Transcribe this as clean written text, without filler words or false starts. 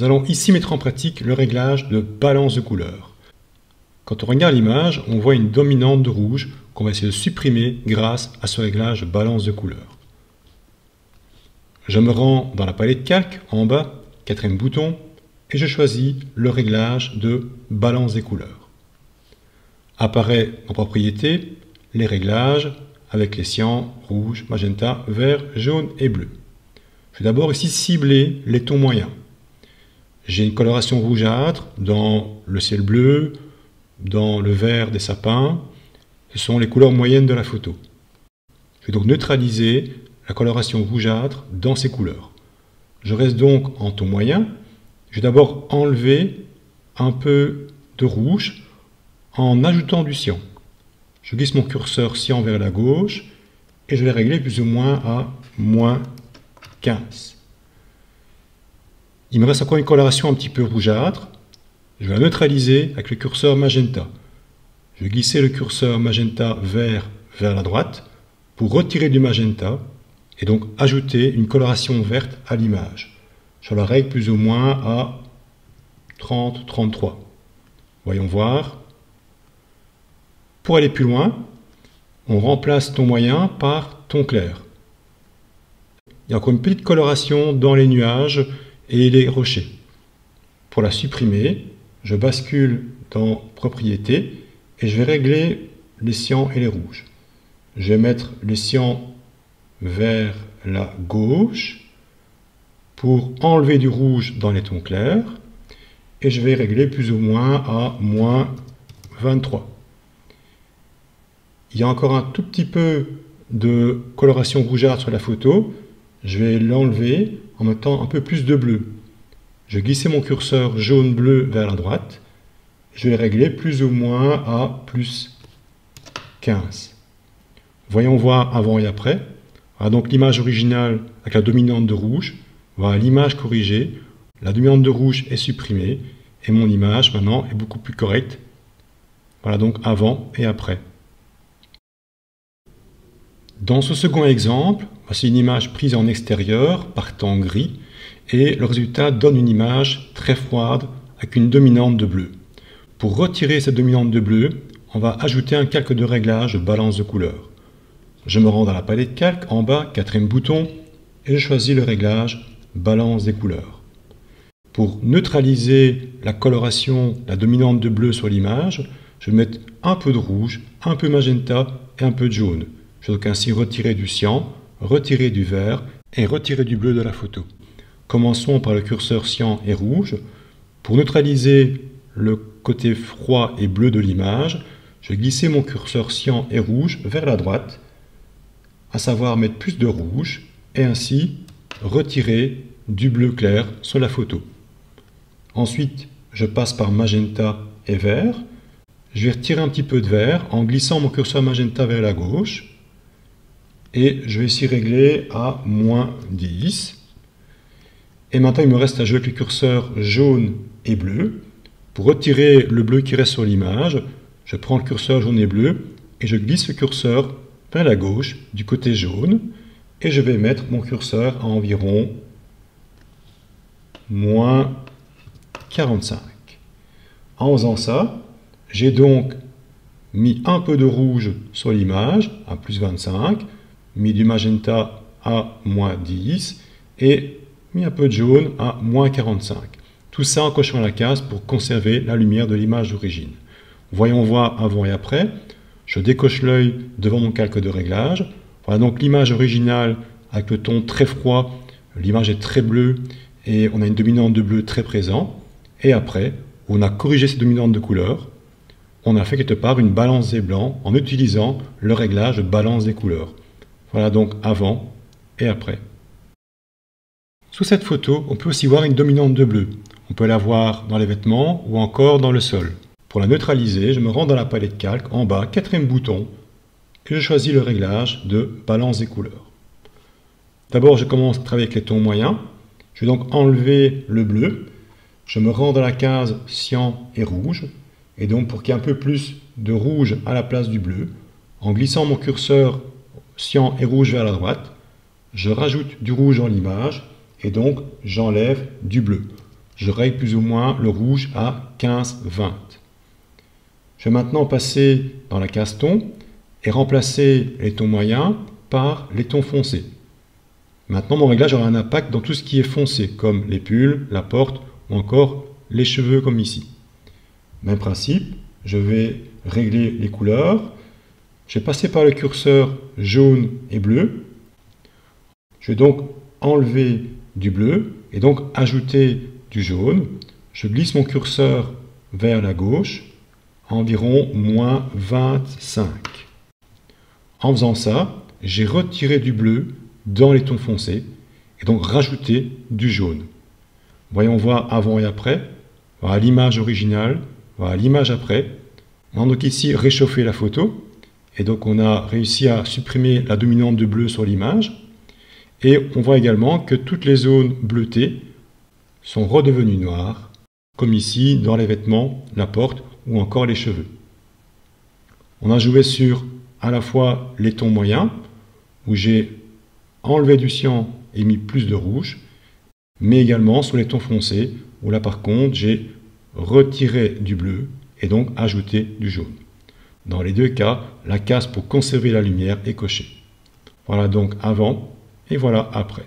allons ici mettre en pratique le réglage de balance de couleurs. Quand on regarde l'image, on voit une dominante de rouge qu'on va essayer de supprimer grâce à ce réglage de balance de couleurs. Je me rends dans la palette de calque, en bas, 4e bouton, et je choisis le réglage de balance des couleurs. Apparaît en propriété les réglages avec les cyans, rouge, magenta, vert, jaune et bleu. Je vais d'abord ici cibler les tons moyens. J'ai une coloration rougeâtre dans le ciel bleu, dans le vert des sapins. Ce sont les couleurs moyennes de la photo. Je vais donc neutraliser la coloration rougeâtre dans ces couleurs. Je reste donc en ton moyen. Je vais d'abord enlever un peu de rouge en ajoutant du cyan. Je glisse mon curseur cyan vers la gauche et je vais régler plus ou moins à moins 15. Il me reste encore une coloration un petit peu rougeâtre. Je vais la neutraliser avec le curseur magenta. Je vais glisser le curseur magenta vert vers la droite pour retirer du magenta et donc ajouter une coloration verte à l'image. Je la règle plus ou moins à 30-33. Voyons voir. Pour aller plus loin, on remplace ton moyen par ton clair. Il y a encore une petite coloration dans les nuages et les rochers. Pour la supprimer, je bascule dans Propriétés et je vais régler les cyans et les rouges. Je vais mettre les cyans vers la gauche pour enlever du rouge dans les tons clairs et je vais régler plus ou moins à moins 23. Il y a encore un tout petit peu de coloration rougeâtre sur la photo. Je vais l'enlever en mettant un peu plus de bleu. Je vais glisser mon curseur jaune-bleu vers la droite. Je vais régler plus ou moins à plus 15. Voyons voir avant et après. Voilà donc l'image originale avec la dominante de rouge. Voilà l'image corrigée. La dominante de rouge est supprimée. Et mon image maintenant est beaucoup plus correcte. Voilà donc avant et après. Dans ce second exemple, voici une image prise en extérieur par temps gris et le résultat donne une image très froide avec une dominante de bleu. Pour retirer cette dominante de bleu, on va ajouter un calque de réglage de balance de couleurs. Je me rends dans la palette de calque, en bas, 4e bouton, et je choisis le réglage balance des couleurs. Pour neutraliser la coloration, la dominante de bleu sur l'image, je vais mettre un peu de rouge, un peu magenta et un peu de jaune. Je vais donc ainsi retirer du cyan, retirer du vert et retirer du bleu de la photo. Commençons par le curseur cyan et rouge. Pour neutraliser le côté froid et bleu de l'image, je vais glisser mon curseur cyan et rouge vers la droite, à savoir mettre plus de rouge et ainsi retirer du bleu clair sur la photo. Ensuite, je passe par magenta et vert. Je vais retirer un petit peu de vert en glissant mon curseur magenta vers la gauche. Et je vais ici régler à moins 10. Et maintenant, il me reste à jouer avec le curseur jaune et bleu. Pour retirer le bleu qui reste sur l'image, je prends le curseur jaune et bleu et je glisse le curseur vers la gauche du côté jaune. Et je vais mettre mon curseur à environ moins 45. En faisant ça, j'ai donc mis un peu de rouge sur l'image à plus 25, mis du magenta à moins 10 et mis un peu de jaune à moins 45. Tout ça en cochant la case pour conserver la lumière de l'image d'origine. Voyons voir avant et après. Je décoche l'œil devant mon calque de réglage. Voilà donc l'image originale avec le ton très froid. L'image est très bleue et on a une dominante de bleu très présent. Et après, on a corrigé ces dominantes de couleur. On a fait quelque part une balance des blancs en utilisant le réglage de balance des couleurs. Voilà donc avant et après. Sous cette photo, on peut aussi voir une dominante de bleu. On peut la voir dans les vêtements ou encore dans le sol. Pour la neutraliser, je me rends dans la palette calque, en bas, 4e bouton, et je choisis le réglage de balance des couleurs. D'abord, je commence à travailler avec les tons moyens. Je vais donc enlever le bleu. Je me rends dans la case cyan et rouge. Et donc, pour qu'il y ait un peu plus de rouge à la place du bleu, en glissant mon curseur cyan et rouge vers la droite, je rajoute du rouge dans l'image et donc j'enlève du bleu. je règle plus ou moins le rouge à 15-20. Je vais maintenant passer dans la case ton et remplacer les tons moyens par les tons foncés. Maintenant, mon réglage aura un impact dans tout ce qui est foncé, comme les pulls, la porte ou encore les cheveux comme ici. Même principe, je vais régler les couleurs. Je vais passer par le curseur jaune et bleu. Je vais donc enlever du bleu et donc ajouter du jaune. Je glisse mon curseur vers la gauche, environ moins 25. En faisant ça, j'ai retiré du bleu dans les tons foncés et donc rajouté du jaune. Voyons voir avant et après. Voilà l'image originale, voilà l'image après. On a donc ici réchauffé la photo et donc on a réussi à supprimer la dominante de bleu sur l'image. Et on voit également que toutes les zones bleutées sont redevenues noires, comme ici dans les vêtements, la porte ou encore les cheveux. On a joué sur à la fois les tons moyens, où j'ai enlevé du cyan et mis plus de rouge, mais également sur les tons foncés, où là par contre j'ai retiré du bleu et donc ajouté du jaune. Dans les deux cas, la case pour conserver la lumière est cochée. Voilà donc avant et voilà après.